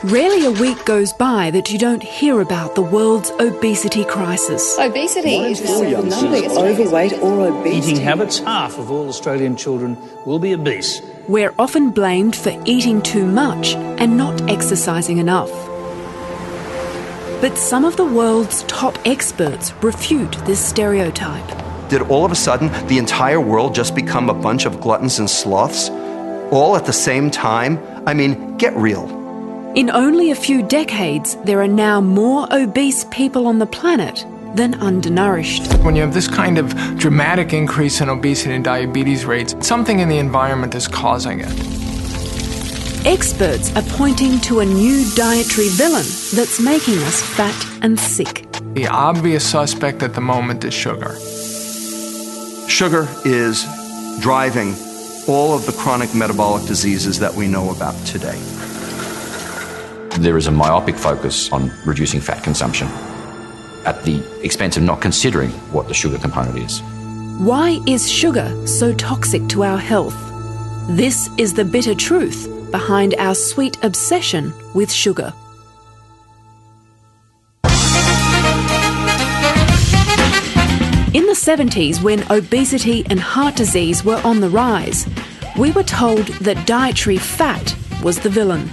Rarely a week goes by that you don't hear about the world's obesity crisis. Obesity is the numbers overweight or obese. Eating habits, half of all Australian children will be obese. We're often blamed for eating too much and not exercising enough. But some of the world's top experts refute this stereotype. Did all of a sudden the entire world just become a bunch of gluttons and sloths? All at the same time? I mean, get real. In only a few decades, there are now more obese people on the planet than undernourished. When you have this kind of dramatic increase in obesity and diabetes rates, something in the environment is causing it. Experts are pointing to a new dietary villain that's making us fat and sick. The obvious suspect at the moment is sugar. Sugar is driving all of the chronic metabolic diseases that we know about today. There is a myopic focus on reducing fat consumption at the expense of not considering what the sugar component is. Why is sugar so toxic to our health? This is the bitter truth behind our sweet obsession with sugar. In the 70s, when obesity and heart disease were on the rise, we were told that dietary fat was the villain.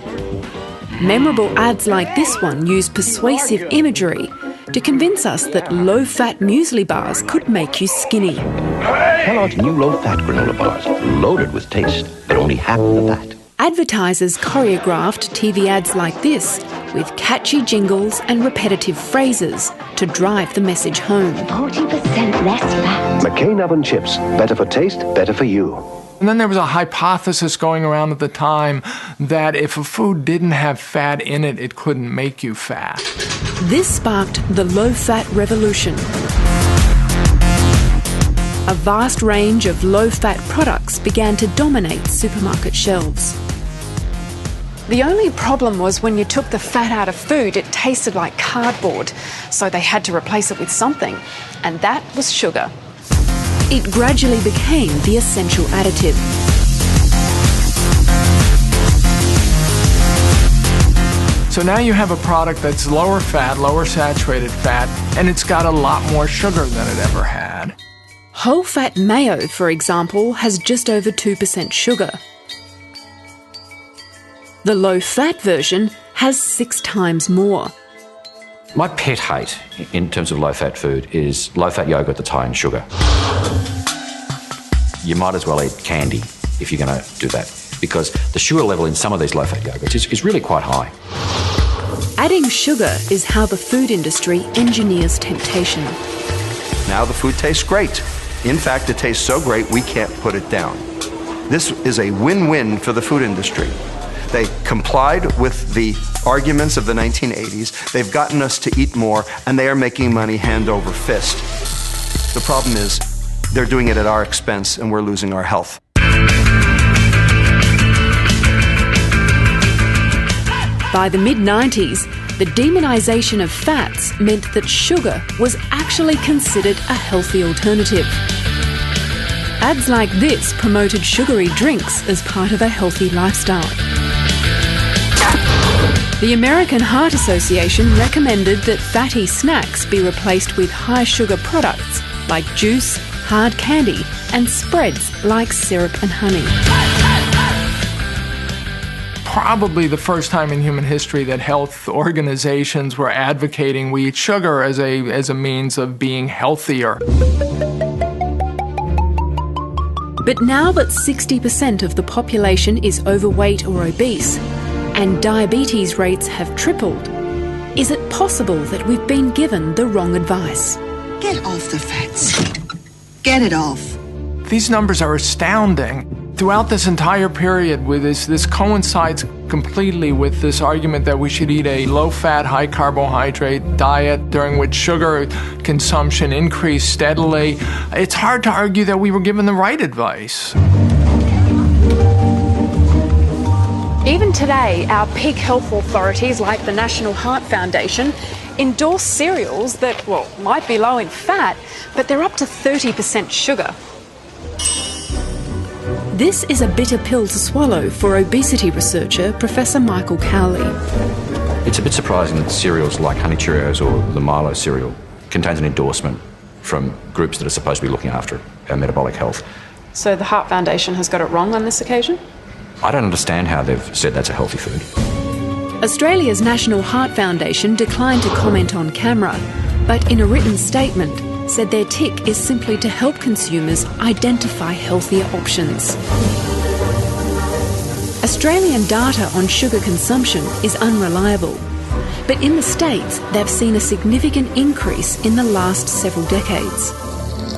Memorable ads like this one used persuasive imagery to convince us that low-fat muesli bars could make you skinny. Kellogg's new low-fat granola bars, loaded with taste, but only half the fat. Advertisers choreographed TV ads like this with catchy jingles and repetitive phrases to drive the message home. 40% less fat. McCain oven chips, better for taste, better for you. And then there was a hypothesis going around at the time that if a food didn't have fat in it, it couldn't make you fat. This sparked the low-fat revolution. A vast range of low-fat products began to dominate supermarket shelves. The only problem was when you took the fat out of food, it tasted like cardboard, so they had to replace it with something, and that was sugar. It gradually became the essential additive. So now you have a product that's lower fat, lower saturated fat, and it's got a lot more sugar than it ever had. Whole fat mayo, for example, has just over 2% sugar. The low-fat version has 6 times more. My pet hate in terms of low-fat food is low-fat yogurt that's high in sugar. You might as well eat candy if you're going to do that, because the sugar level in some of these low-fat yogurts is really quite high. Adding sugar is how the food industry engineers temptation. Now the food tastes great. In fact, it tastes so great we can't put it down. This is a win-win for the food industry. They complied with the arguments of the 1980s. They've gotten us to eat more, and they are making money hand over fist. The problem is, they're doing it at our expense, and we're losing our health. By the mid-90s, the demonization of fats meant that sugar was actually considered a healthy alternative. Ads like this promoted sugary drinks as part of a healthy lifestyle. The American Heart Association recommended that fatty snacks be replaced with high-sugar products like juice, hard candy, and spreads like syrup and honey. Probably the first time in human history that health organizations were advocating we eat sugar as a means of being healthier. But now that 60% of the population is overweight or obese, and diabetes rates have tripled, is it possible that we've been given the wrong advice? Get off the fats. Get it off. These numbers are astounding. Throughout this entire period, with this coincides completely with this argument that we should eat a low-fat, high-carbohydrate diet during which sugar consumption increased steadily. It's hard to argue that we were given the right advice. Even today, our peak health authorities like the National Heart Foundation endorse cereals that, well, might be low in fat, but they're up to 30% sugar. This is a bitter pill to swallow for obesity researcher Professor Michael Cowley. It's a bit surprising that cereals like Honey Cheerios or the Milo cereal contains an endorsement from groups that are supposed to be looking after our metabolic health. So the Heart Foundation has got it wrong on this occasion? I don't understand how they've said that's a healthy food. Australia's National Heart Foundation declined to comment on camera, but in a written statement said their tick is simply to help consumers identify healthier options. Australian data on sugar consumption is unreliable, but in the States they've seen a significant increase in the last several decades.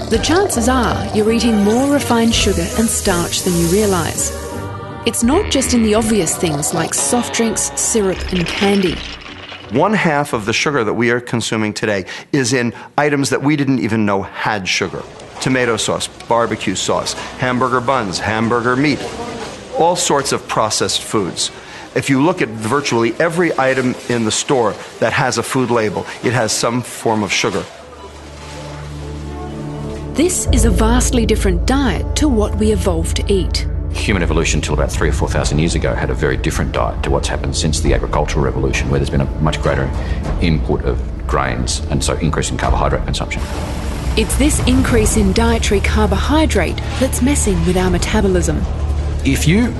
The chances are you're eating more refined sugar and starch than you realise. It's not just in the obvious things like soft drinks, syrup and candy. 1/2 of the sugar that we are consuming today is in items that we didn't even know had sugar. Tomato sauce, barbecue sauce, hamburger buns, hamburger meat, all sorts of processed foods. If you look at virtually every item in the store that has a food label, it has some form of sugar. This is a vastly different diet to what we evolved to eat. Human evolution until about 3,000 or 4,000 years ago had a very different diet to what's happened since the agricultural revolution, where there's been a much greater input of grains and so increase in carbohydrate consumption. It's this increase in dietary carbohydrate that's messing with our metabolism. If you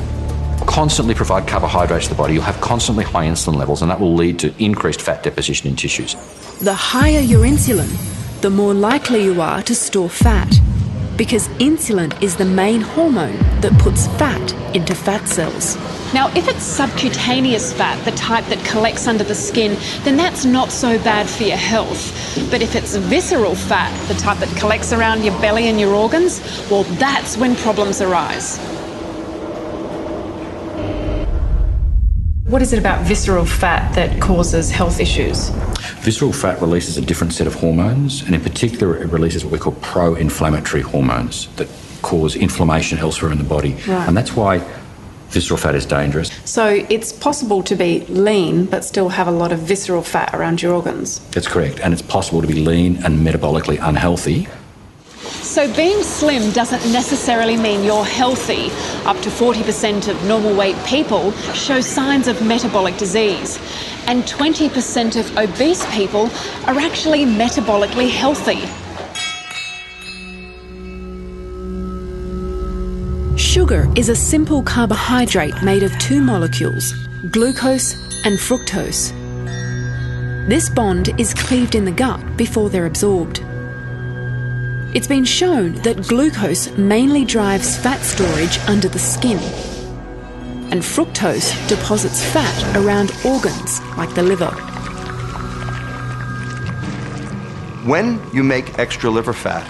constantly provide carbohydrates to the body, you'll have constantly high insulin levels, and that will lead to increased fat deposition in tissues. The higher your insulin, the more likely you are to store fat, because insulin is the main hormone that puts fat into fat cells. Now, if it's subcutaneous fat, the type that collects under the skin, then that's not so bad for your health. But if it's visceral fat, the type that collects around your belly and your organs, well, that's when problems arise. What is it about visceral fat that causes health issues? Visceral fat releases a different set of hormones, and in particular it releases what we call pro-inflammatory hormones that cause inflammation elsewhere in the body. Right. And that's why visceral fat is dangerous. So it's possible to be lean but still have a lot of visceral fat around your organs? That's correct, and it's possible to be lean and metabolically unhealthy. So being slim doesn't necessarily mean you're healthy. Up to 40% of normal weight people show signs of metabolic disease, and 20% of obese people are actually metabolically healthy. Sugar is a simple carbohydrate made of two molecules, glucose and fructose. This bond is cleaved in the gut before they're absorbed. It's been shown that glucose mainly drives fat storage under the skin, and fructose deposits fat around organs like the liver. When you make extra liver fat,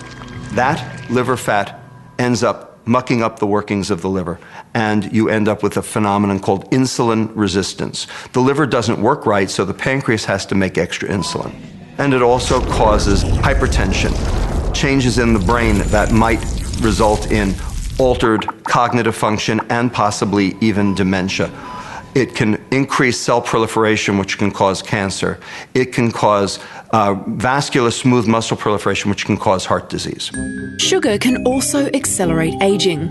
that liver fat ends up mucking up the workings of the liver, and you end up with a phenomenon called insulin resistance. The liver doesn't work right, so the pancreas has to make extra insulin. And it also causes hypertension, changes in the brain that might result in altered cognitive function and possibly even dementia. It can increase cell proliferation, which can cause cancer. It can cause vascular smooth muscle proliferation, which can cause heart disease. Sugar can also accelerate aging.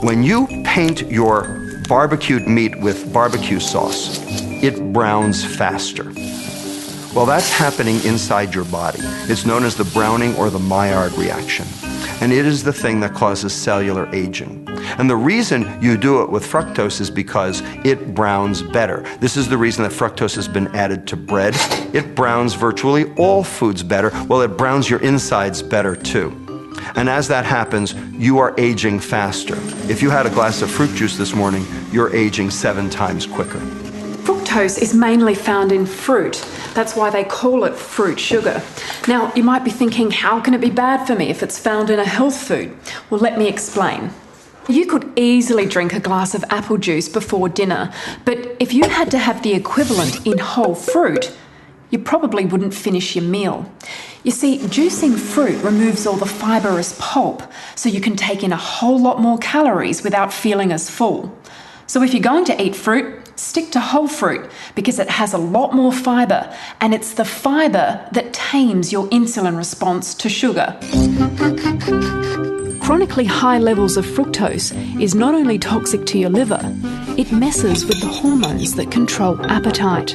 When you paint your barbecued meat with barbecue sauce, it browns faster. Well, that's happening inside your body. It's known as the browning or the Maillard reaction. And it is the thing that causes cellular aging. And the reason you do it with fructose is because it browns better. This is the reason that fructose has been added to bread. It browns virtually all foods better. Well, it browns your insides better too. And as that happens, you are aging faster. If you had a glass of fruit juice this morning, you're aging 7 times quicker. Fructose is mainly found in fruit. That's why they call it fruit sugar. Now, you might be thinking, how can it be bad for me if it's found in a health food? Well, let me explain. You could easily drink a glass of apple juice before dinner, but if you had to have the equivalent in whole fruit, you probably wouldn't finish your meal. You see, juicing fruit removes all the fibrous pulp, so you can take in a whole lot more calories without feeling as full. So if you're going to eat fruit, stick to whole fruit because it has a lot more fibre, and it's the fibre that tames your insulin response to sugar. chronically high levels of fructose is not only toxic to your liver, it messes with the hormones that control appetite.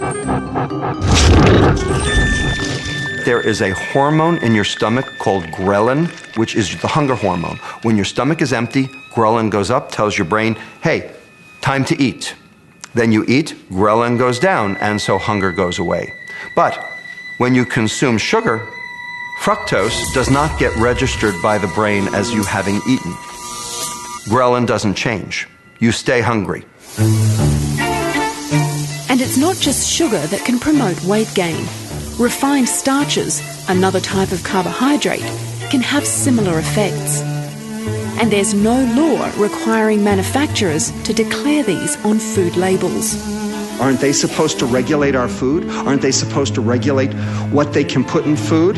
There is a hormone in your stomach called ghrelin, which is the hunger hormone. When your stomach is empty, ghrelin goes up, tells your brain, hey, time to eat. Then you eat, ghrelin goes down, and so hunger goes away. But when you consume sugar, fructose does not get registered by the brain as you having eaten. Ghrelin doesn't change. You stay hungry. And it's not just sugar that can promote weight gain. Refined starches, another type of carbohydrate, can have similar effects. And there's no law requiring manufacturers to declare these on food labels. Aren't they supposed to regulate our food? Aren't they supposed to regulate what they can put in food?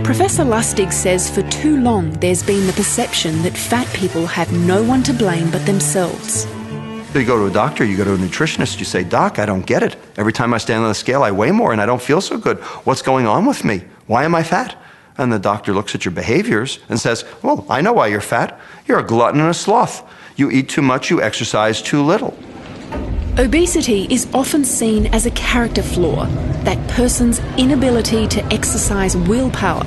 Professor Lustig says for too long there's been the perception that fat people have no one to blame but themselves. You go to a doctor, you go to a nutritionist, you say, Doc, I don't get it. Every time I stand on the scale, I weigh more and I don't feel so good. What's going on with me? Why am I fat? And the doctor looks at your behaviors and says, well, I know why you're fat. You're a glutton and a sloth. You eat too much, you exercise too little. Obesity is often seen as a character flaw, that person's inability to exercise willpower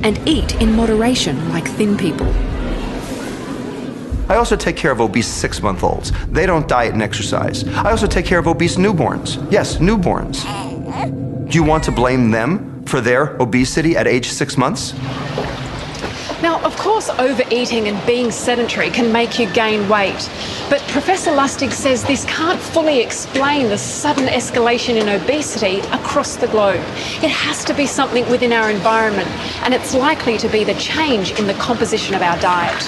and eat in moderation like thin people. I also take care of obese 6-month-olds. They don't diet and exercise. I also take care of obese newborns. Yes, newborns. Do you want to blame them for their obesity at age 6 months? Now, of course, overeating and being sedentary can make you gain weight, but Professor Lustig says this can't fully explain the sudden escalation in obesity across the globe. It has to be something within our environment, and it's likely to be the change in the composition of our diet.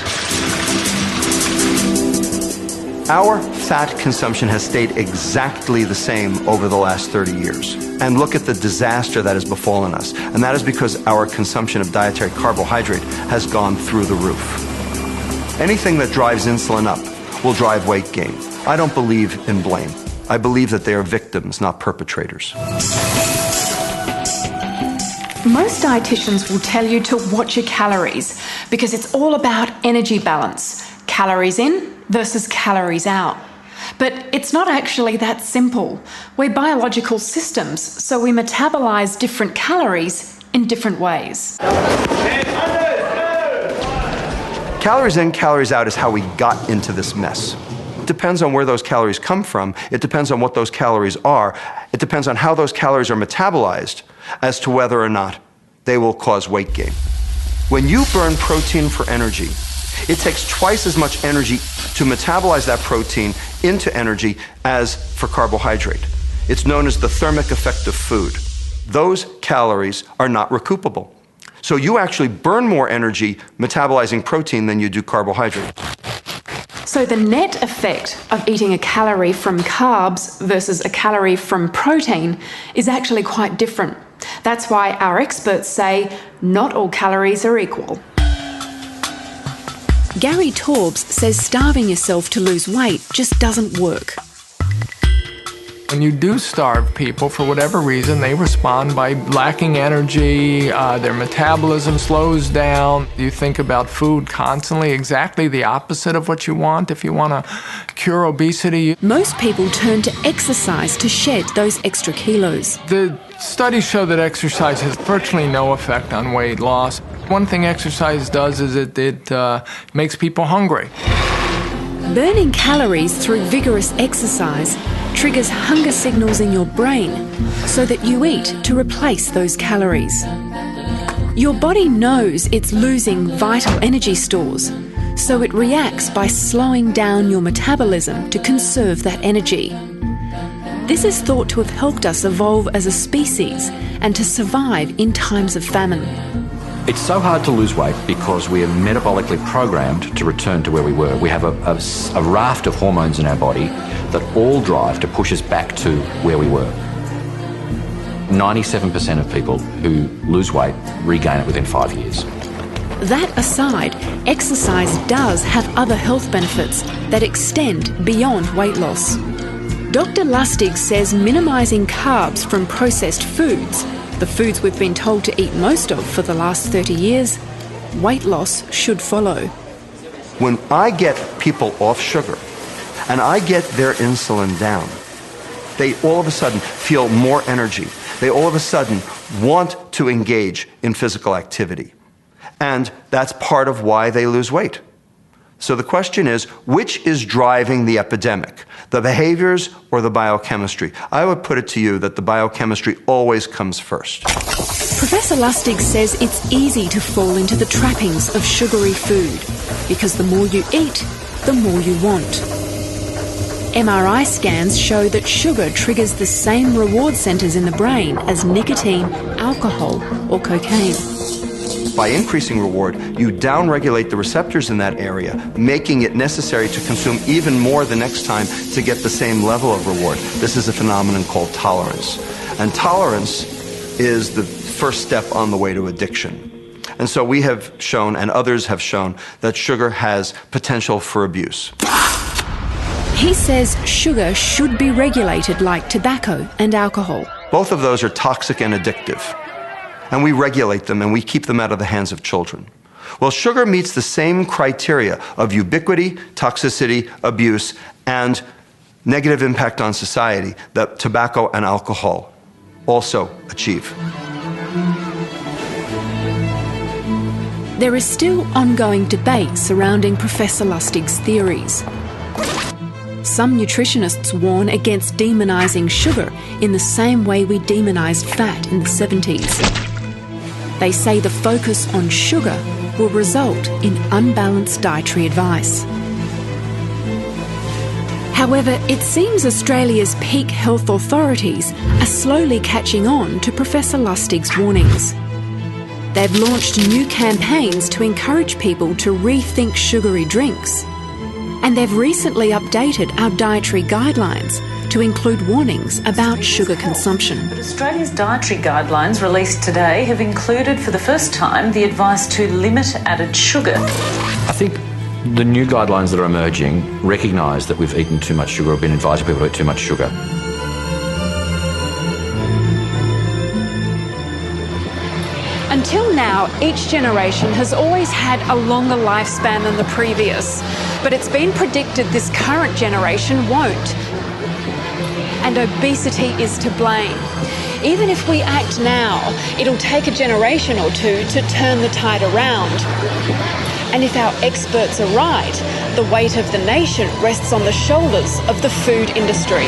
Our fat consumption has stayed exactly the same over the last 30 years. And look at the disaster that has befallen us. And that is because our consumption of dietary carbohydrate has gone through the roof. Anything that drives insulin up will drive weight gain. I don't believe in blame. I believe that they are victims, not perpetrators. Most dietitians will tell you to watch your calories because it's all about energy balance. Calories in versus calories out. But it's not actually that simple. We're biological systems, so we metabolize different calories in different ways. Calories in, calories out is how we got into this mess. It depends on where those calories come from. It depends on what those calories are. It depends on how those calories are metabolized as to whether or not they will cause weight gain. When you burn protein for energy, it takes twice as much energy to metabolize that protein into energy as for carbohydrate. It's known as the thermic effect of food. Those calories are not recoupable. So you actually burn more energy metabolizing protein than you do carbohydrate. So the net effect of eating a calorie from carbs versus a calorie from protein is actually quite different. That's why our experts say not all calories are equal. Gary Torbs says starving yourself to lose weight just doesn't work. When you do starve people, for whatever reason, they respond by lacking energy, their metabolism slows down. You think about food constantly, exactly the opposite of what you want if you want to cure obesity. Most people turn to exercise to shed those extra kilos. The studies show that exercise has virtually no effect on weight loss. One thing exercise does is it makes people hungry. Burning calories through vigorous exercise triggers hunger signals in your brain so that you eat to replace those calories. Your body knows it's losing vital energy stores, so it reacts by slowing down your metabolism to conserve that energy. This is thought to have helped us evolve as a species and to survive in times of famine. It's so hard to lose weight because we are metabolically programmed to return to where we were. We have a raft of hormones in our body that all drive to push us back to where we were. 97% of people who lose weight regain it within 5 years. That aside, exercise does have other health benefits that extend beyond weight loss. Dr. Lustig says minimising carbs from processed foods, the foods we've been told to eat most of for the last 30 years, weight loss should follow. When I get people off sugar and I get their insulin down, they all of a sudden feel more energy. They all of a sudden want to engage in physical activity. And that's part of why they lose weight. So the question is, which is driving the epidemic? The behaviors or the biochemistry? I would put it to you that the biochemistry always comes first. Professor Lustig says it's easy to fall into the trappings of sugary food because the more you eat, the more you want. MRI scans show that sugar triggers the same reward centres in the brain as nicotine, alcohol or cocaine. By increasing reward, you downregulate the receptors in that area, making it necessary to consume even more the next time to get the same level of reward. This is a phenomenon called tolerance. And tolerance is the first step on the way to addiction. And so we have shown, and others have shown, that sugar has potential for abuse. He says sugar should be regulated like tobacco and alcohol. Both of those are toxic and addictive. And we regulate them and we keep them out of the hands of children. Well, sugar meets the same criteria of ubiquity, toxicity, abuse, and negative impact on society that tobacco and alcohol also achieve. There is still ongoing debate surrounding Professor Lustig's theories. Some nutritionists warn against demonising sugar in the same way we demonised fat in the 70s. They say the focus on sugar will result in unbalanced dietary advice. However, it seems Australia's peak health authorities are slowly catching on to Professor Lustig's warnings. They've launched new campaigns to encourage people to rethink sugary drinks. And they've recently updated our dietary guidelines to include warnings about sugar consumption. But Australia's dietary guidelines released today have included for the first time the advice to limit added sugar. I think the new guidelines that are emerging recognise that we've eaten too much sugar or been advising people to eat too much sugar. Until now, each generation has always had a longer lifespan than the previous, but it's been predicted this current generation won't. And obesity is to blame. Even if we act now, it'll take a generation or two to turn the tide around. And if our experts are right, the weight of the nation rests on the shoulders of the food industry.